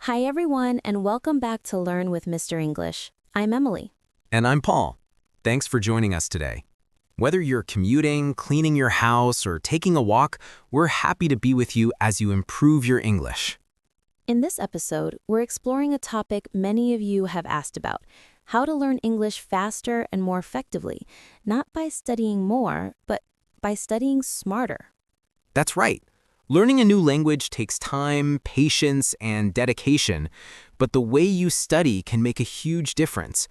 Hi, everyone, and welcome back to Learn with Mr. English. I'm Emily. And I'm Paul. Thanks for joining us today. Whether you're commuting, cleaning your house, or taking a walk, we're happy to be with you as you improve your English. In this episode, we're exploring a topic many of you have asked about: how to learn English faster and more effectively, not by studying more, but by studying smarter. That's right. Learning a new language takes time, patience, and dedication, but the way you study can make a huge difference.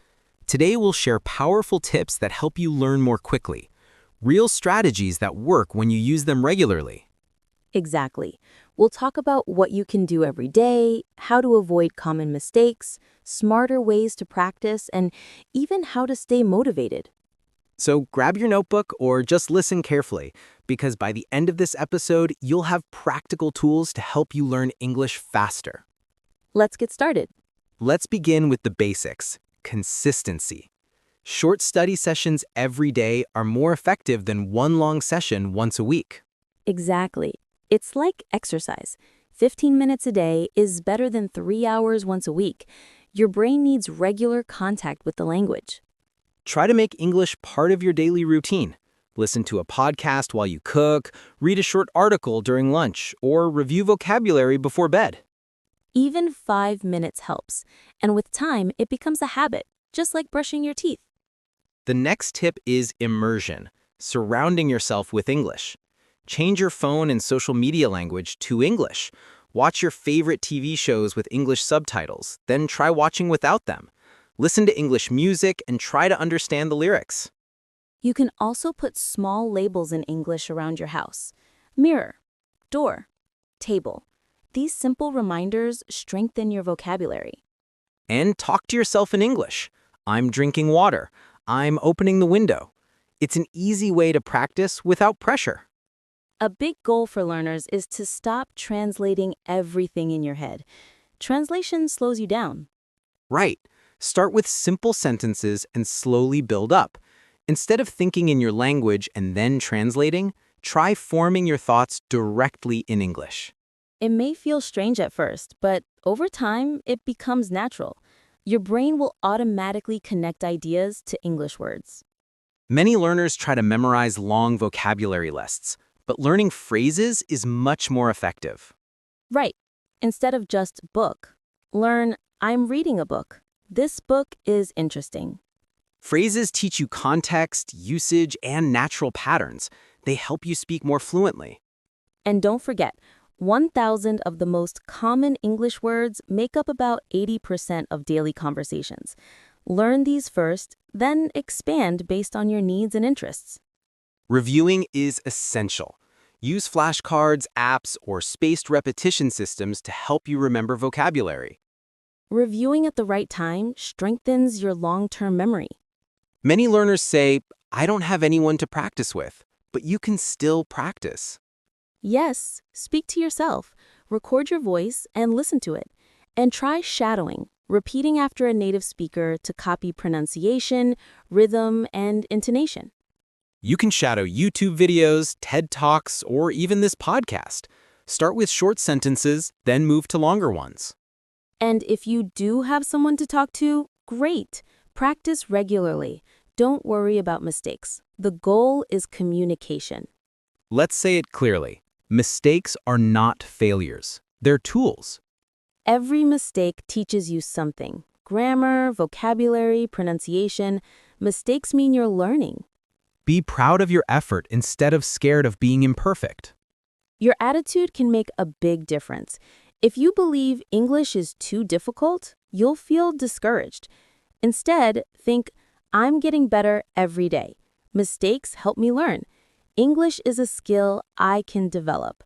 Today we'll share powerful tips that help you learn more quickly, real strategies that work when you use them regularly. Exactly. We'll talk about what you can do every day, how to avoid common mistakes, smarter ways to practice, and even how to stay motivated. So grab your notebook or just listen carefully, because by the end of this episode, you'll have practical tools to help you learn English faster. Let's get started. Let's begin with the basics: consistency. Short study sessions every day are more effective than one long session once a week. Exactly. It's like exercise. 15 minutes a day is better than 3 hours once a week. Your brain needs regular contact with the language. Try to make English part of your daily routine. Listen to a podcast while you cook, read a short article during lunch, or review vocabulary before bed. Even 5 minutes helps, and with time, it becomes a habit, just like brushing your teeth. The next tip is immersion, surrounding yourself with English. Change your phone and social media language to English. Watch your favorite TV shows with English subtitles, then try watching without them. Listen to English music and try to understand the lyrics. You can also put small labels in English around your house: mirror, door, table. These simple reminders strengthen your vocabulary. And talk to yourself in English. I'm drinking water. I'm opening the window. It's an easy way to practice without pressure. A big goal for learners is to stop translating everything in your head. Translation slows you down. Right. Start with simple sentences and slowly build up. Instead of thinking in your language and then translating, try forming your thoughts directly in English. It may feel strange at first, but over time, it becomes natural. Your brain will automatically connect ideas to English words. Many learners try to memorize long vocabulary lists, but learning phrases is much more effective. Right. Instead of just book, learn I'm reading a book. This book is interesting. Phrases teach you context, usage, and natural patterns. They help you speak more fluently. And don't forget, 1,000 of the most common English words make up about 80% of daily conversations. Learn these first, then expand based on your needs and interests. Reviewing is essential. Use flashcards, apps, or spaced repetition systems to help you remember vocabulary. Reviewing at the right time strengthens your long-term memory. Many learners say, I don't have anyone to practice with, but you can still practice. Yes, speak to yourself, record your voice, and listen to it. And try shadowing, repeating after a native speaker to copy pronunciation, rhythm, and intonation. You can shadow YouTube videos, TED Talks, or even this podcast. Start with short sentences, then move to longer ones. And if you do have someone to talk to, great. Practice regularly. Don't worry about mistakes. The goal is communication. Let's say it clearly. Mistakes are not failures. They're tools. Every mistake teaches you something. Grammar, vocabulary, pronunciation. Mistakes mean you're learning. Be proud of your effort instead of scared of being imperfect. Your attitude can make a big difference. If you believe English is too difficult, you'll feel discouraged. Instead, think, I'm getting better every day. Mistakes help me learn. English is a skill I can develop.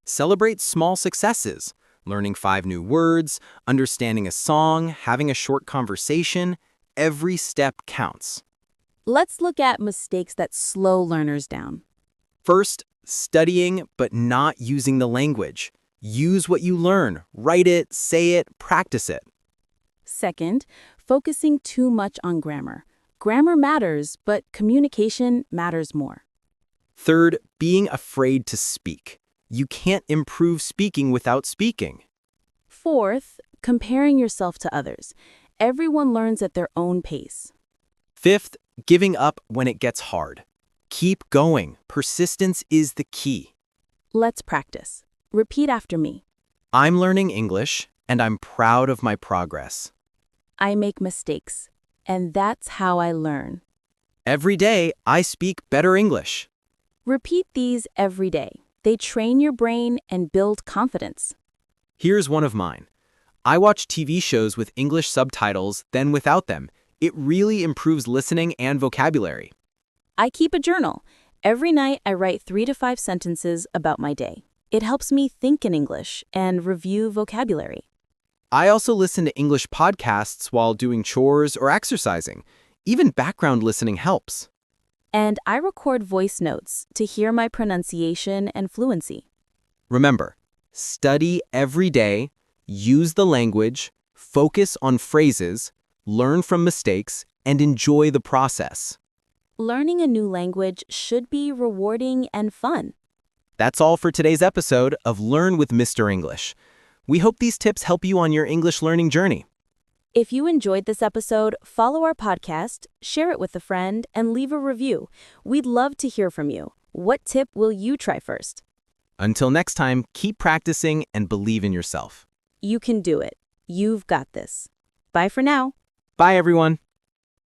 Celebrate small successes. Learning 5 new words, understanding a song, having a short conversation. Every step counts. Let's look at mistakes that slow learners down. First, studying but not using the language. Use what you learn. Write it, say it, practice it. Second, focusing too much on grammar. Grammar matters, but communication matters more. Third, being afraid to speak. You can't improve speaking without speaking. Fourth, Comparing yourself to others. Everyone learns at their own pace. Fifth, giving up when it gets hard. Keep going. Persistence is the key. Let's practice. Repeat after me. I'm learning English, and I'm proud of my progress. I make mistakes, and that's how I learn. Every day, I speak better English. Repeat these every day. They train your brain and build confidence. Here's one of mine. I watch TV shows with English subtitles, then without them. It really improves listening and vocabulary. I keep a journal. Every night, I write 3 to 5 sentences about my day. It helps me think in English and review vocabulary. I also listen to English podcasts while doing chores or exercising. Even background listening helps. And I record voice notes to hear my pronunciation and fluency. Remember, study every day, use the language, focus on phrases, learn from mistakes, and enjoy the process. Learning a new language should be rewarding and fun. That's all for today's episode of Learn with Mr. English. We hope these tips help you on your English learning journey. If you enjoyed this episode, follow our podcast, share it with a friend, and leave a review. We'd love to hear from you. What tip will you try first? Until next time, keep practicing and believe in yourself. You can do it. You've got this. Bye for now. Bye, everyone.